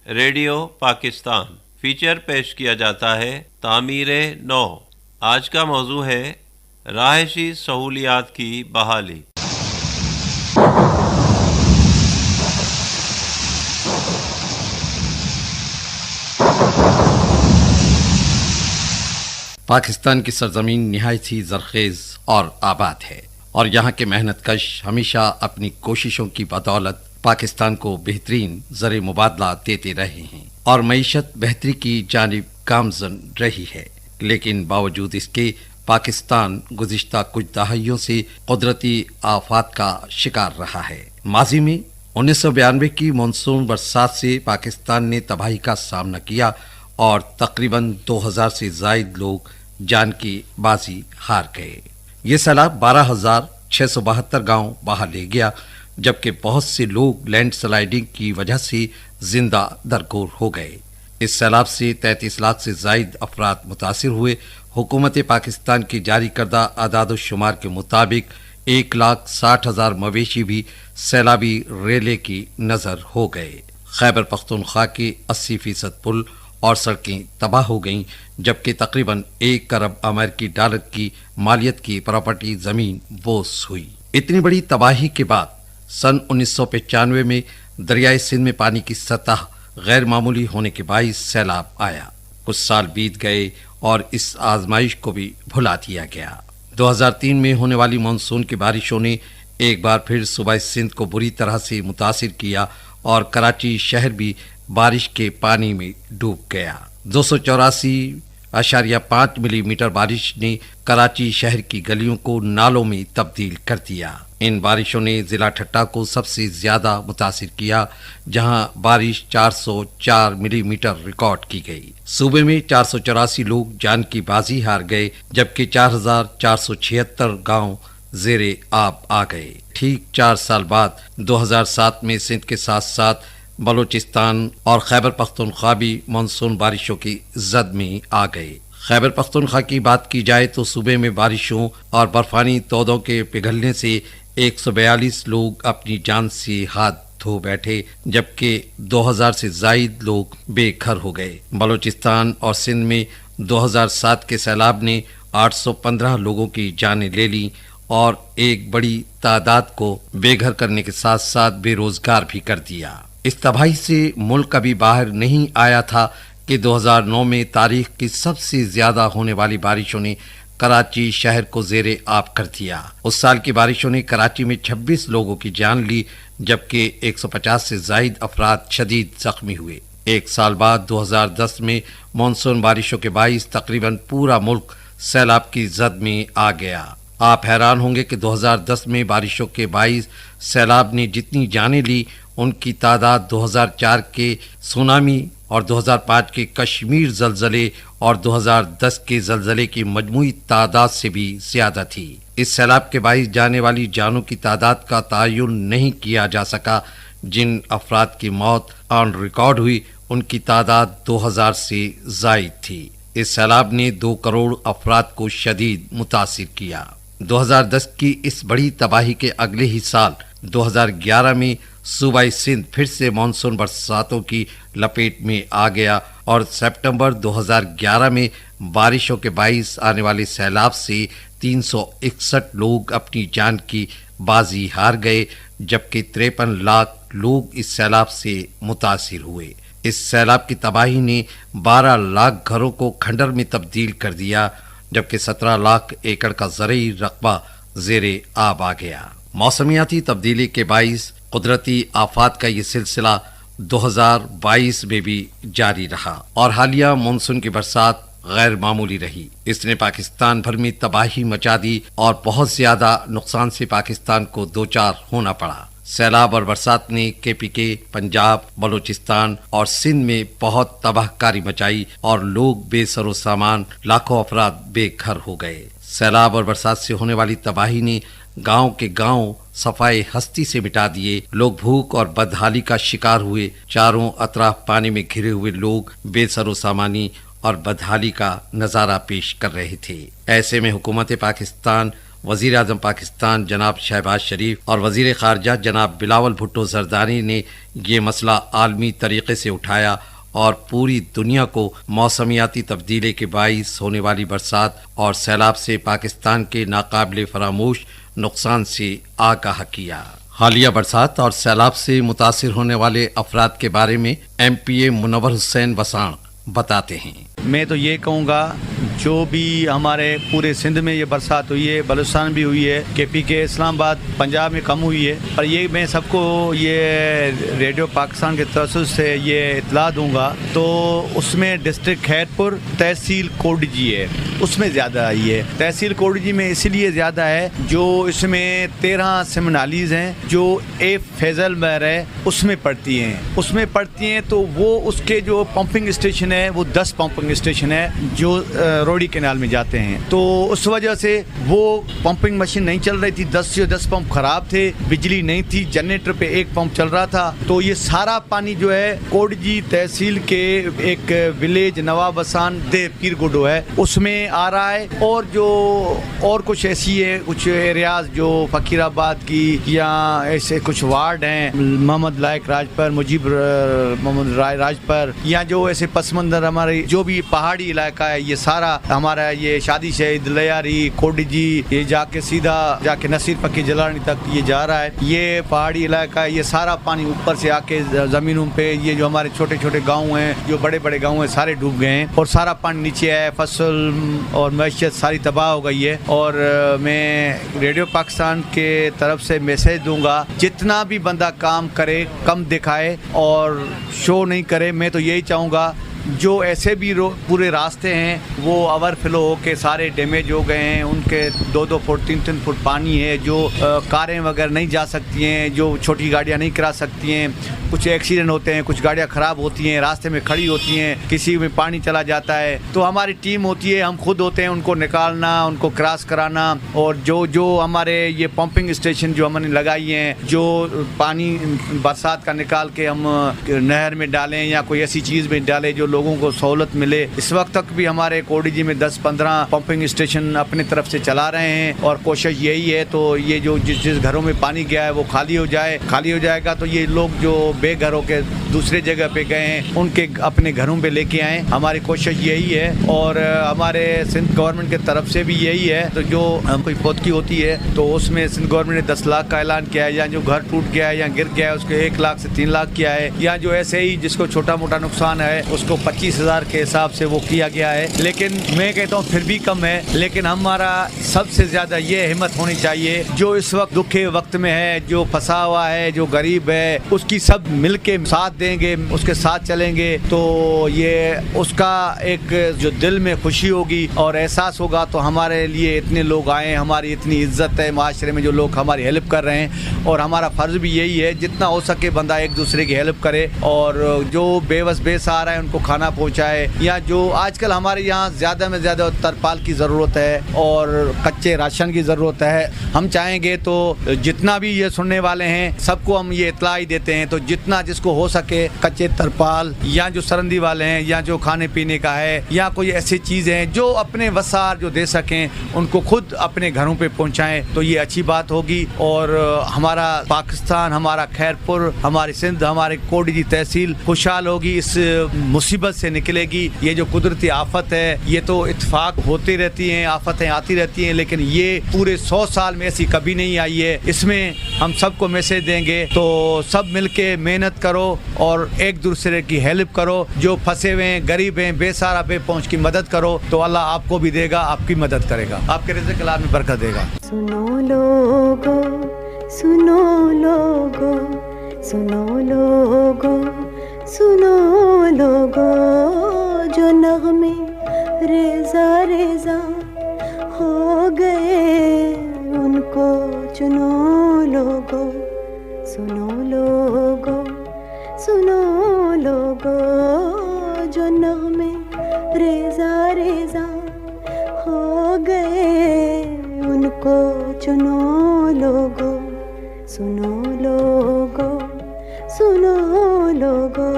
Radio Pakistan feature پیش کیا جاتا ہے تعمیر نو۔ آج کا موضوع ہے رہائشی سہولیات کی بحالی۔ پاکستان کی سرزمین نہایت ہی زرخیز اور آباد ہے، اور یہاں کے محنت کش ہمیشہ اپنی کوششوں کی بدولت پاکستان کو بہترین زر مبادلہ دیتے رہے ہیں اور معیشت بہتری کی جانب گامزن رہی ہے۔ لیکن باوجود اس کے پاکستان گزشتہ کچھ دہائیوں سے قدرتی آفات کا شکار رہا ہے۔ ماضی میں 1992 کی مانسون برسات سے پاکستان نے تباہی کا سامنا کیا اور تقریباً 2000 سے زائد لوگ جان کی بازی ہار گئے۔ یہ سیلاب 12,672 گاؤں بہا لے گیا، جبکہ بہت سے لوگ لینڈ سلائیڈنگ کی وجہ سے زندہ درگور ہو گئے۔ اس سیلاب سے 33 لاکھ سے زائد افراد متاثر ہوئے۔ حکومت پاکستان کی جاری کردہ اعداد و شمار کے مطابق 1,60,000 مویشی بھی سیلابی ریلے کی نظر ہو گئے۔ خیبر پختونخوا کے 80% پل اور سڑکیں تباہ ہو گئیں، جبکہ تقریباً 1 ارب امریکی ڈالر کی مالیت کی پراپرٹی زمین بوس ہوئی۔ اتنی بڑی تباہی کے بعد سن 1995 میں دریائے سندھ میں پانی کی سطح غیر معمولی ہونے کے باعث سیلاب آیا۔ کچھ سال بیت گئے اور اس آزمائش کو بھی بھلا دیا گیا۔ 2003 میں ہونے والی مانسون کی بارشوں نے ایک بار پھر صوبہ سندھ کو بری طرح سے متاثر کیا اور کراچی شہر بھی بارش کے پانی میں ڈوب گیا۔ 284.5 ملی میٹر بارش نے کراچی شہر کی گلیوں کو نالوں میں تبدیل کر دیا۔ ان بارشوں نے ضلع ٹھٹہ کو سب سے زیادہ متاثر کیا، جہاں بارش 404 ملی میٹر ریکارڈ کی گئی۔ صوبے میں 484 لوگ جان کی بازی ہار گئے، جبکہ 4,476 گاؤں زیر آب آ گئے۔ ٹھیک 4 سال بعد 2007 میں سندھ کے ساتھ ساتھ بلوچستان اور خیبر پختونخوا بھی مانسون بارشوں کی زد میں آ گئے۔ خیبر پختونخوا کی بات کی جائے تو صوبے میں بارشوں اور برفانی تودوں کے پگھلنے سے 142 لوگ اپنی جان سے ہاتھ دھو بیٹھے، جبکہ 2000 سے زائد لوگ بے گھر ہو گئے۔ بلوچستان اور سندھ میں 2007 کے سیلاب نے 815 لوگوں کی جانیں لے لیں اور ایک بڑی تعداد کو بے گھر کرنے کے ساتھ ساتھ بے روزگار بھی کر دیا۔ اس تباہی سے ملک ابھی باہر نہیں آیا تھا کہ 2009 میں تاریخ کی سب سے زیادہ ہونے والی بارشوں نے کراچی شہر کو زیر آب کر دیا۔ اس سال کی بارشوں نے کراچی میں 26 لوگوں کی جان لی، جبکہ 150 سے زائد افراد شدید زخمی ہوئے۔ ایک سال بعد 2010 میں مانسون بارشوں کے باعث تقریباً پورا ملک سیلاب کی زد میں آ گیا۔ آپ حیران ہوں گے کہ 2010 میں بارشوں کے باعث سیلاب نے جتنی جانیں لی، ان کی تعداد 2004 کے سونامی اور 2005 کے کشمیر زلزلے اور 2010 کے زلزلے کی مجموعی تعداد سے بھی زیادہ تھی۔ اس سیلاب کے باعث جانے والی جانوں کی تعداد کا تعین نہیں کیا جا سکا۔ جن افراد کی موت آن ریکارڈ ہوئی، ان کی تعداد 2000 سے زائد تھی۔ اس سیلاب نے 2 کروڑ افراد کو شدید متاثر کیا۔ 2010 کی اس بڑی تباہی کے اگلے ہی سال 2011 میں صوبہ سندھ پھر سے مانسون برساتوں کی لپیٹ میں آ گیا اور سپٹمبر 2011 میں بارشوں کے باعث آنے والے سیلاب سے 361 لوگ اپنی جان کی بازی ہار گئے، جبکہ 53 لاکھ لوگ اس سیلاب سے متاثر ہوئے۔ اس سیلاب کی تباہی نے 12 لاکھ گھروں کو کھنڈر میں تبدیل کر دیا، جبکہ 17 لاکھ ایکڑ کا زرعی رقبہ زیر آب آ گیا۔ موسمیاتی تبدیلی کے باعث قدرتی آفات کا یہ سلسلہ 2022 میں بھی جاری رہا اور حالیہ مانسون کی برسات غیر معمولی رہی۔ اس نے پاکستان بھر میں تباہی مچا دی اور بہت زیادہ نقصان سے پاکستان کو دوچار ہونا پڑا۔ سیلاب اور برسات نے KPK، پنجاب، بلوچستان اور سندھ میں بہت تباہ کاری مچائی اور لوگ بے سر و سامان، لاکھوں افراد بے گھر ہو گئے۔ سیلاب اور برسات سے ہونے والی تباہی نے گاؤں کے گاؤں صفائے ہستی سے مٹا دیے۔ لوگ بھوک اور بدحالی کا شکار ہوئے۔ چاروں اطراف پانی میں گھرے ہوئے لوگ بے سر و سامانی اور بدحالی کا نظارہ پیش کر رہے تھے۔ ایسے میں حکومت پاکستان وزیر اعظم پاکستان جناب شہباز شریف اور وزیر خارجہ جناب بلاول بھٹو زرداری نے یہ مسئلہ عالمی طریقے سے اٹھایا اور پوری دنیا کو موسمیاتی تبدیلی کے باعث ہونے والی برسات اور سیلاب سے پاکستان کے ناقابل فراموش نقصان سے آگاہ کیا۔ حالیہ برسات اور سیلاب سے متاثر ہونے والے افراد کے بارے میں ایم پی اے منور حسین وساں بتاتے ہیں۔ میں تو یہ کہوں گا جو بھی ہمارے پورے سندھ میں یہ برسات ہوئی ہے، بلوچستان بھی ہوئی ہے، کے پی کے اسلام آباد پنجاب میں کم ہوئی ہے، اور یہ میں سب کو یہ ریڈیو پاکستان کے تسلسل سے یہ اطلاع دوں گا، تو اس میں ڈسٹرکٹ خیر پور تحصیل کوڈجی ہے، اس میں زیادہ آئی ہے۔ تحصیل کوڈجی میں اس لیے زیادہ ہے جو اس میں 13 سمنالیز ہیں جو اے فیضل بہر ہے اس میں پڑتی ہیں تو وہ اس کے جو پمپنگ اسٹیشن ہے وہ 10 پمپنگ اسٹیشن ہے جو روڈی کینال میں جاتے ہیں، تو اس وجہ سے وہ پمپنگ مشین نہیں چل رہی تھی، 10 سے 10 پمپ خراب تھے، بجلی نہیں تھی، جنریٹر پہ ایک پمپ چل رہا تھا، تو یہ سارا پانی جو ہے کوڈجی تحصیل کے ایک ولیج نواب حسان دے پیر گڈو ہے اس میں آ رہا ہے، اور کچھ ایسی ہے کچھ ایریاز جو فقیر آباد کی یا ایسے کچھ وارڈ ہیں محمد لائق راج پر، مجیب محمد رائے راج پر، یا جو ایسے پس منظر ہمارے جو بھی پہاڑی علاقہ ہے، یہ سارا ہمارا یہ شادی شہید لیاری کوڈجی یہ جا کے سیدھا جا کے نصیر پکی جلانی تک یہ جا رہا ہے، یہ پہاڑی علاقہ ہے، یہ سارا پانی اوپر سے آ کے زمینوں پہ یہ جو ہمارے چھوٹے چھوٹے گاؤں ہیں جو بڑے بڑے گاؤں ہیں سارے ڈوب گئے ہیں اور سارا پانی نیچے ہے، فصل اور معیشت ساری تباہ ہو گئی ہے۔ اور میں ریڈیو پاکستان کے طرف سے میسج دوں گا جتنا بھی بندہ کام کرے کم دکھائے اور شو نہیں کرے، میں تو یہی چاہوں گا جو ایسے بھی پورے راستے ہیں وہ اوور فلو ہو کے سارے ڈیمیج ہو گئے ہیں، ان کے 2-2 فٹ 3-3 فٹ پانی ہے، جو کاریں وغیرہ نہیں جا سکتی ہیں، جو چھوٹی گاڑیاں نہیں کرا سکتی ہیں، کچھ ایکسیڈنٹ ہوتے ہیں، کچھ گاڑیاں خراب ہوتی ہیں، راستے میں کھڑی ہوتی ہیں، کسی میں پانی چلا جاتا ہے، تو ہماری ٹیم ہوتی ہے، ہم خود ہوتے ہیں ان کو نکالنا، ان کو کراس کرانا، اور جو ہمارے یہ پمپنگ اسٹیشن جو ہم نے لگائی ہیں جو پانی برسات کا نکال کے ہم نہر میں ڈالیں یا کوئی ایسی چیز میں ڈالیں جو لوگوں کو سہولت ملے۔ اس وقت تک بھی ہمارے کوڈجی میں 10-15 پمپنگ اسٹیشن اپنی طرف سے چلا رہے ہیں اور کوشش یہی ہے تو یہ جو جس گھروں میں پانی گیا ہے وہ خالی ہو جائے گا، تو یہ لوگ جو بے گھروں کے دوسرے جگہ پہ گئے ہیں ان کے اپنے گھروں پہ لے کے آئیں، ہماری کوشش یہی ہے، اور ہمارے سندھ گورنمنٹ کے طرف سے بھی یہی ہے، تو جو کوئی فوتگی ہوتی ہے تو اس میں سندھ گورنمنٹ نے 10 لاکھ کا اعلان کیا ہے، یا جو گھر ٹوٹ گیا ہے یا گر گیا ہے اس کو 1 لاکھ سے 3 لاکھ کیا ہے، یا جو ایسے ہی جس کو چھوٹا موٹا نقصان ہے اس کو 25,000 کے حساب سے وہ کیا گیا ہے، لیکن میں کہتا ہوں پھر بھی کم ہے، لیکن ہمارا سب سے زیادہ یہ ہمت ہونی چاہیے جو اس وقت دکھ کے وقت میں ہے، جو پھنسا ہوا ہے، جو غریب ہے، اس کی سب مل کے ساتھ دیں گے، اس کے ساتھ چلیں گے تو یہ اس کا ایک جو دل میں خوشی ہوگی اور احساس ہوگا، تو ہمارے لیے اتنے لوگ آئے، ہماری اتنی عزت ہے معاشرے میں، جو لوگ ہماری ہیلپ کر رہے ہیں، اور ہمارا فرض بھی یہی ہے جتنا ہو سکے بندہ ایک دوسرے کی ہیلپ کرے، اور جو بے وس بے سہارا ہے ان کو کھانا پہنچائے، یا جو آج کل ہمارے یہاں زیادہ میں زیادہ ترپال کی ضرورت ہے اور کچے راشن کی ضرورت ہے، ہم چاہیں گے تو جتنا بھی یہ سننے والے ہیں سب کو ہم یہ اطلاع ہی دیتے ہیں، تو جتنا جس کو ہو سکے کچے ترپال یا جو سرندی والے ہیں یا جو کھانے پینے کا ہے یا کوئی ایسی چیزیں جو اپنے وسار جو دے سکیں ان کو خود اپنے گھروں پہ پہنچائیں، تو یہ اچھی بات ہوگی، اور ہمارا پاکستان، ہمارا خیر پور، ہماری سندھ، ہماری کوڈجی تحصیل خوشحال ہوگی، اس مصیبت سے نکلے گی۔ یہ جو قدرتی آفت ہے یہ تو اتفاق ہوتی رہتی ہیں، آفتیں آتی رہتی ہیں، لیکن یہ پورے 100 سال میں ایسی کبھی نہیں آئی ہے، اس میں ہم سب کو میسج دیں گے تو سب مل کے محنت کرو اور ایک دوسرے کی ہیلپ کرو، جو پھنسے ہوئے ہیں، غریب ہیں، بے سہارا بے پہنچ کی مدد کرو تو اللہ آپ کو بھی دے گا، آپ کی مدد کرے گا، آپ کے رزق حلال میں برکت دے گا۔ سنو لوگو، سنو لوگو، سنو لوگو، سنو لوگو، جو نغمے ریزہ ریزہ ہو گئے ان کو چنو لوگو، سنو لوگو، سنو لوگو، جو نغمے ریزہ ریزہ ہو گئے ان کو چنو لوگو، سنو لوگو، سنو لوگو۔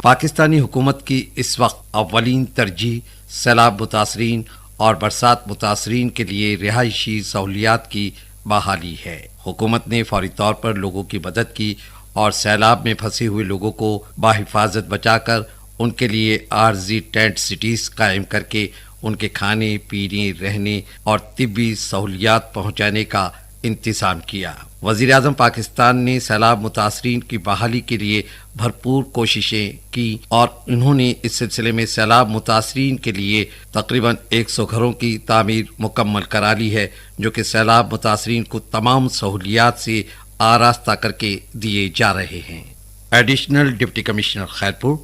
پاکستانی حکومت کی اس وقت اولین ترجیح سیلاب متاثرین اور برسات متاثرین کے لیے رہائشی سہولیات کی بحالی ہے۔ حکومت نے فوری طور پر لوگوں کی مدد کی اور سیلاب میں پھنسے ہوئے لوگوں کو بحفاظت بچا کر ان کے لیے عارضی ٹینٹ سٹیز قائم کر کے ان کے کھانے، پینے، رہنے اور طبی سہولیات پہنچانے کا انتظام کیا۔ وزیر اعظم پاکستان نے سیلاب متاثرین کی بحالی کے لیے بھرپور کوششیں کی اور انہوں نے اس سلسلے میں سیلاب متاثرین کے لیے تقریباً 100 گھروں کی تعمیر مکمل کرا لی ہے، جو کہ سیلاب متاثرین کو تمام سہولیات سے آراستہ کر کے دیے جا رہے ہیں۔ ایڈیشنل ڈپٹی کمشنر خیرپور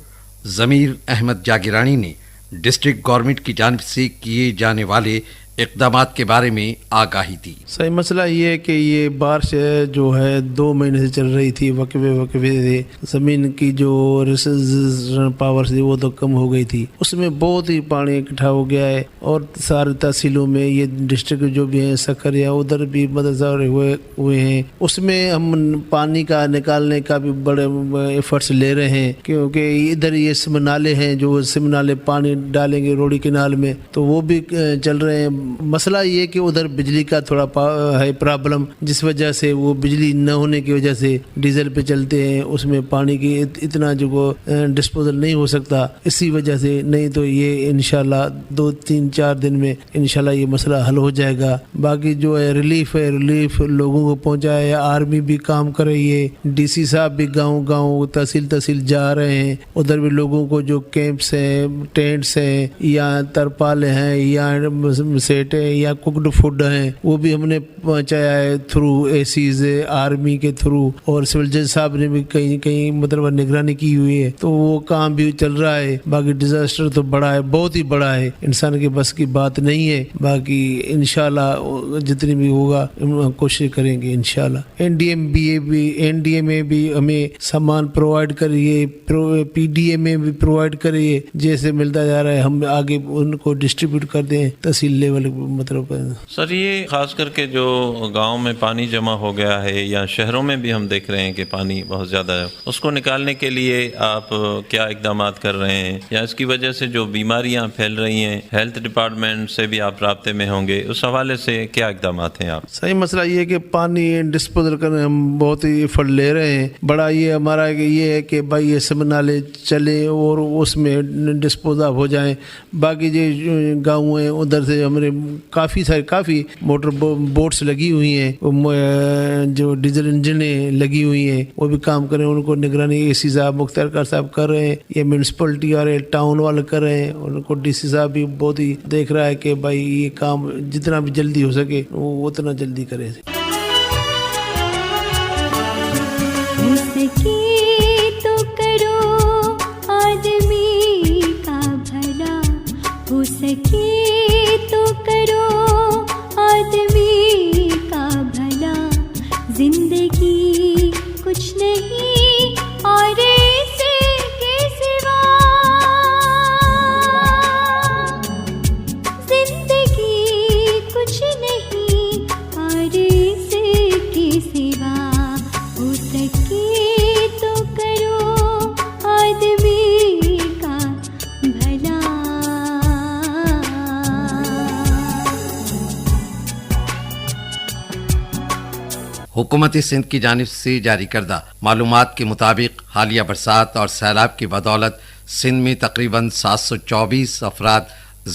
ضمیر احمد جاگیرانی نے ڈسٹرکٹ گورنمنٹ کی جانب سے کیے جانے والے اقدامات کے بارے میں آگاہی دی۔ صحیح مسئلہ یہ ہے کہ یہ بارش جو ہے 2 مہینے سے چل رہی تھی، وقفے سے زمین کی جو ریسرچ پاور تھی وہ تو کم ہو گئی تھی، اس میں بہت ہی پانی اکٹھا ہو گیا ہے اور سارے تحصیلوں میں یہ ڈسٹرکٹ جو بھی ہیں سکھریا ادھر بھی مدرسہ ہوئے ہیں، اس میں ہم پانی کا نکالنے کا بھی بڑے ایفرٹس لے رہے ہیں، کیونکہ ادھر یہ سم نالے ہیں جو سم نالے پانی ڈالیں گے روڑی کنال میں تو وہ بھی چل رہے ہیں۔ مسئلہ یہ کہ ادھر بجلی کا تھوڑا ہے پرابلم، جس وجہ سے وہ بجلی نہ ہونے کی وجہ سے ڈیزل پہ چلتے ہیں، اس میں پانی کی اتنا جو ڈسپوزل نہیں ہو سکتا، اسی وجہ سے، نہیں تو یہ انشاءاللہ 2-3-4 دن میں انشاءاللہ یہ مسئلہ حل ہو جائے گا۔ باقی جو ہے ریلیف لوگوں کو پہنچایا ہے، آرمی بھی کام کر رہی ہے، ڈی سی صاحب بھی گاؤں تحصیل جا رہے ہیں، ادھر بھی لوگوں کو جو کیمپس ہیں، ٹینٹس ہیں یا ترپال ہیں یا یا کوکڈ فوڈ ہیں وہ بھی ہم نے پہنچایا ہے تھرو اے سیز آرمی کے تھرو، اور سول جج صاحب نے بھی کہیں مطلب نگرانی کی ہوئی ہے، تو وہ کام بھی چل رہا ہے۔ باقی ڈیزاسٹر تو بڑا ہے، بہت ہی بڑا ہے، انسان کے بس کی بات نہیں ہے، باقی انشاءاللہ جتنی بھی ہوگا کوشش کریں گے انشاءاللہ۔ این ڈی ایم اے بھی ہمیں سامان پرووائڈ کریے، پی ڈی ایم اے بھی پرووائڈ کریے، جیسے ملتا جا رہا ہے ہم آگے ان کو ڈسٹریبیوٹ کر دیں تحصیل لیول مطلب۔ سر یہ خاص کر کے جو گاؤں میں پانی جمع ہو گیا ہے یا شہروں میں بھی ہم دیکھ رہے ہیں کہ پانی بہت زیادہ ہے، اس کو نکالنے کے لیے آپ کیا اقدامات کر رہے ہیں، یا اس کی وجہ سے جو بیماریاں پھیل رہی ہیں ہیلتھ ڈپارٹمنٹ سے بھی آپ رابطے میں ہوں گے، اس حوالے سے کیا اقدامات ہیں آپ؟ صحیح مسئلہ یہ ہے کہ پانی ڈسپوزل کرنے ہم بہت ہی ایفرٹ لے رہے ہیں، بڑا یہ ہمارا یہ ہے کہ بھائی یہ سب نالے چلیں اور اس میں ڈسپوز آف ہو جائیں۔ باقی جو گاؤں ہیں ادھر سے ہمارے کافی موٹر بوٹس لگی ہوئی ہیں، جو ڈیزل انجنیں لگی ہوئی ہیں، وہ بھی کام کریں، ان کو نگرانی اے سی صاحب مختار کار صاحب کر رہے ہیں، یہ میونسپلٹی اور ٹاؤن والے کر رہے ہیں، ان کو ڈی سی صاحب بھی بہت ہی دیکھ رہا ہے کہ بھائی یہ کام جتنا بھی جلدی ہو سکے وہ اتنا جلدی کرے۔ تو کرو آدمی کا بھلا، ہو سکے تو کرو آدمی کا بھلا، زندگی کچھ نہیں اور اسے کے سوا، زندگی کچھ نہیں اور اسے کے سوا، ہو سکے تو کرو آدمی کا بھلا۔ حکومت سندھ کی جانب سے جاری کردہ معلومات کے مطابق حالیہ برسات اور سیلاب کی بدولت سندھ میں تقریباً 724 افراد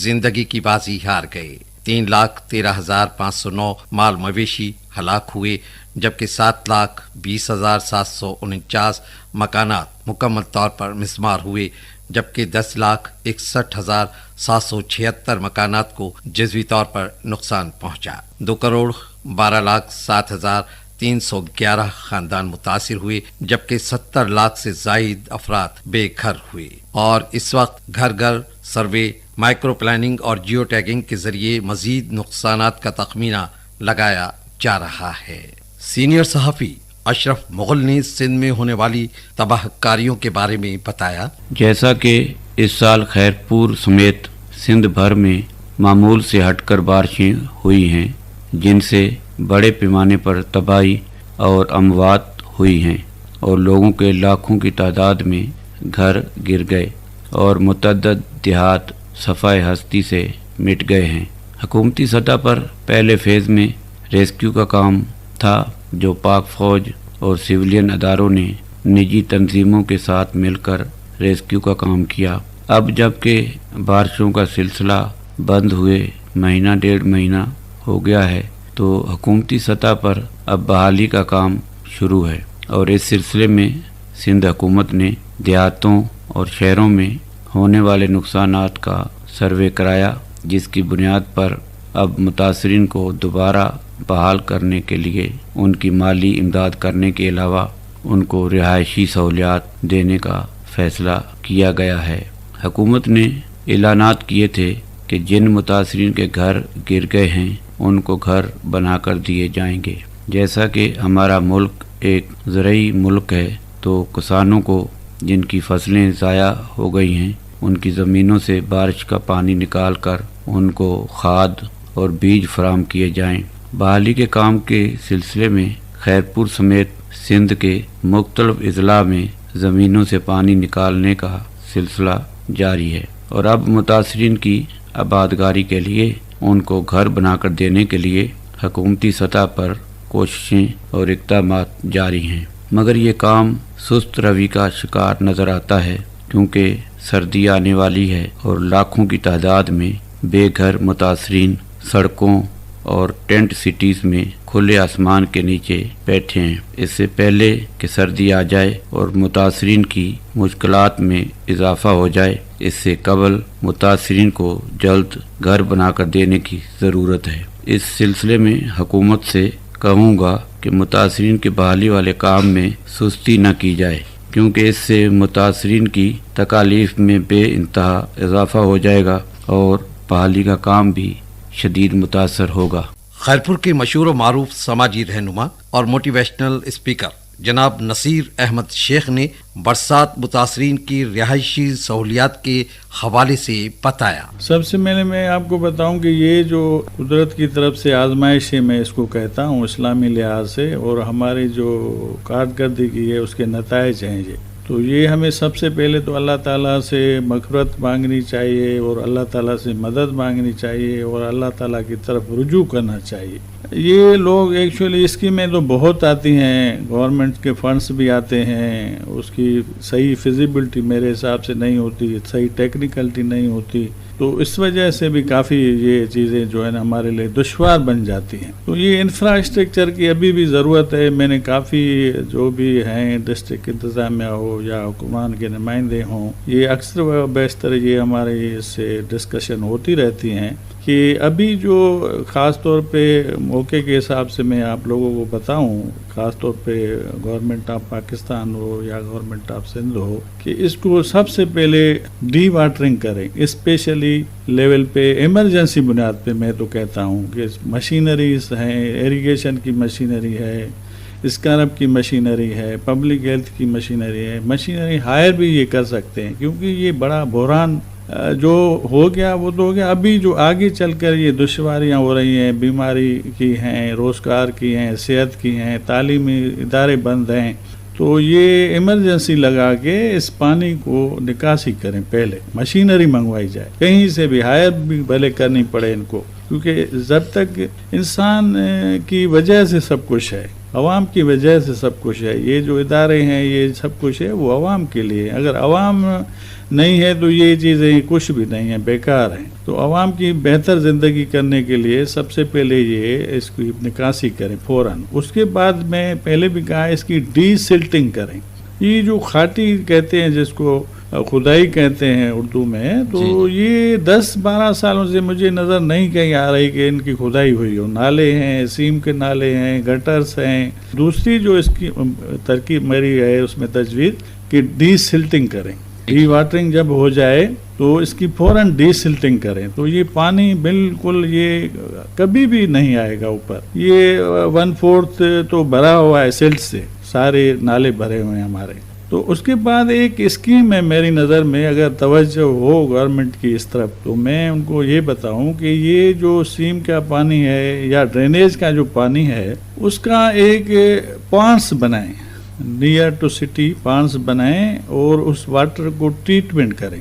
زندگی کی بازی ہار گئے، 3,13,509 مال مویشی ہلاک ہوئے، جبکہ 7,20,749 مکانات مکمل طور پر مسمار ہوئے، جبکہ 10,61,776 مکانات کو جزوی طور پر نقصان پہنچا۔ 2,12,07,311 خاندان متاثر ہوئے، جبکہ 70 لاکھ سے زائد افراد بے گھر ہوئے، اور اس وقت گھر گھر سروے، مائکرو پلاننگ اور جیو ٹیگنگ کے ذریعے مزید نقصانات کا تخمینہ لگایا جا رہا ہے۔ سینئر صحافی اشرف مغل نے سندھ میں ہونے والی تباہ کاریوں کے بارے میں بتایا۔ جیسا کہ اس سال خیرپور سمیت سندھ بھر میں معمول سے ہٹ کر بارشیں ہوئی ہیں، جن سے بڑے پیمانے پر تباہی اور اموات ہوئی ہیں، اور لوگوں کے لاکھوں کی تعداد میں گھر گر گئے، اور متعدد دیہات صفائے ہستی سے مٹ گئے ہیں۔ حکومتی سطح پر پہلے فیز میں ریسکیو کا کام تھا جو پاک فوج اور سویلین اداروں نے نجی تنظیموں کے ساتھ مل کر ریسکیو کا کام کیا۔ اب جب کہ بارشوں کا سلسلہ بند ہوئے مہینہ ڈیڑھ مہینہ ہو گیا ہے تو حکومتی سطح پر اب بحالی کا کام شروع ہے، اور اس سلسلے میں سندھ حکومت نے دیہاتوں اور شہروں میں ہونے والے نقصانات کا سروے کرایا، جس کی بنیاد پر اب متاثرین کو دوبارہ بحال کرنے کے لیے ان کی مالی امداد کرنے کے علاوہ ان کو رہائشی سہولیات دینے کا فیصلہ کیا گیا ہے۔ حکومت نے اعلانات کیے تھے کہ جن متاثرین کے گھر گر گئے ہیں ان کو گھر بنا کر دیے جائیں گے۔ جیسا کہ ہمارا ملک ایک زرعی ملک ہے تو کسانوں کو جن کی فصلیں ضائع ہو گئی ہیں ان کی زمینوں سے بارش کا پانی نکال کر ان کو کھاد اور بیج فراہم کیے جائیں۔ بحالی کے کام کے سلسلے میں خیرپور سمیت سندھ کے مختلف اضلاع میں زمینوں سے پانی نکالنے کا سلسلہ جاری ہے، اور اب متاثرین کی آبادکاری کے لیے ان کو گھر بنا کر دینے کے لیے حکومتی سطح پر کوششیں اور اقدامات جاری ہیں، مگر یہ کام سست روی کا شکار نظر آتا ہے کیونکہ سردی آنے والی ہے اور لاکھوں کی تعداد میں بے گھر متاثرین سڑکوں اور ٹینٹ سٹیز میں کھلے آسمان کے نیچے بیٹھے ہیں۔ اس سے پہلے کہ سردی آ جائے اور متاثرین کی مشکلات میں اضافہ ہو جائے، اس سے قبل متاثرین کو جلد گھر بنا کر دینے کی ضرورت ہے۔ اس سلسلے میں حکومت سے کہوں گا کہ متاثرین کے بحالی والے کام میں سستی نہ کی جائے، کیونکہ اس سے متاثرین کی تکالیف میں بے انتہا اضافہ ہو جائے گا اور بحالی کا کام بھی شدید متاثر ہوگا۔ خیرپور کے مشہور و معروف سماجی رہنما اور موٹیویشنل اسپیکر جناب نصیر احمد شیخ نے برسات متاثرین کی رہائشی سہولیات کے حوالے سے بتایا۔ سب سے پہلے میں آپ کو بتاؤں کہ یہ جو قدرت کی طرف سے آزمائش ہے، میں اس کو کہتا ہوں اسلامی لحاظ سے، اور ہماری جو کارکردگی ہے اس کے نتائج ہیں یہ، تو یہ ہمیں سب سے پہلے تو اللہ تعالیٰ سے مغفرت مانگنی چاہیے اور اللہ تعالیٰ سے مدد مانگنی چاہیے اور اللہ تعالیٰ کی طرف رجوع کرنا چاہیے۔ یہ لوگ ایکچولی اسکیمیں تو بہت آتی ہیں، گورنمنٹ کے فنڈز بھی آتے ہیں، اس کی صحیح فیزیبلٹی میرے حساب سے نہیں ہوتی، صحیح ٹیکنیکلٹی نہیں ہوتی، تو اس وجہ سے بھی کافی یہ چیزیں جو ہے نا ہمارے لیے دشوار بن جاتی ہیں۔ تو یہ انفراسٹرکچر کی ابھی بھی ضرورت ہے۔ میں نے کافی جو بھی ہیں ڈسٹرکٹ انتظامیہ ہو یا حکومت کے نمائندے ہوں، یہ اکثر و بیشتر یہ ہمارے اس سے ڈسکشن ہوتی رہتی ہیں کہ ابھی جو خاص طور پہ موقع کے حساب سے میں آپ لوگوں کو بتاؤں، خاص طور پہ گورنمنٹ آف پاکستان ہو یا گورنمنٹ آف سندھ ہو، کہ اس کو سب سے پہلے ڈی واٹرنگ کریں، اسپیشلی لیول پہ ایمرجنسی بنیاد پہ۔ میں تو کہتا ہوں کہ مشینریز ہیں، ایریگیشن کی مشینری ہے، اسکارب کی مشینری ہے، پبلک ہیلتھ کی مشینری ہے، مشینری ہائر بھی یہ کر سکتے ہیں، کیونکہ یہ بڑا بحران جو ہو گیا وہ تو ہو گیا۔ ابھی جو آگے چل کر یہ دشواریاں ہو رہی ہیں، بیماری کی ہیں، روزگار کی ہیں، صحت کی ہیں، تعلیمی ادارے بند ہیں، تو یہ ایمرجنسی لگا کے اس پانی کو نکاسی کریں، پہلے مشینری منگوائی جائے، کہیں سے بھی ہائر بھی بھلے کرنی پڑے ان کو، کیونکہ جب تک انسان کی وجہ سے سب کچھ ہے، عوام کی وجہ سے سب کچھ ہے، یہ جو ادارے ہیں یہ سب کچھ ہے وہ عوام کے لیے، اگر عوام نہیں ہے تو یہ چیزیں کچھ بھی نہیں ہیں، بیکار ہیں۔ تو عوام کی بہتر زندگی کرنے کے لیے سب سے پہلے یہ اس کی نکاسی کریں فوراً۔ اس کے بعد میں پہلے بھی کہا اس کی ڈی سلٹنگ کریں۔ یہ جو کھاٹی کہتے ہیں جس کو کھدائی کہتے ہیں اردو میں، تو یہ 10-12 سالوں سے مجھے نظر نہیں کہیں آ رہی کہ ان کی کھدائی ہوئی ہو۔ نالے ہیں، سیم کے نالے ہیں، گٹرز ہیں۔ دوسری جو اس کی ترکیب میری ہے اس میں تجویز کہ ڈی سلٹنگ کریں، ڈی واٹرنگ جب ہو جائے تو اس کی فوراً ڈی سلٹنگ کریں، تو یہ پانی بالکل یہ کبھی بھی نہیں آئے گا اوپر۔ یہ 1/4 تو بھرا ہوا ہے سلٹ سے، سارے نالے بھرے ہوئے ہیں ہمارے۔ تو اس کے بعد ایک اسکیم ہے میری نظر میں، اگر توجہ ہو گورنمنٹ کی اس طرف، تو میں ان کو یہ بتاؤں کہ یہ جو سیم کا پانی ہے یا ڈرینیج کا جو پانی ہے اس کا ایک پانڈس بنائیں، نیئر ٹو سٹی پانڈس بنائیں اور اس واٹر کو ٹریٹمنٹ کریں۔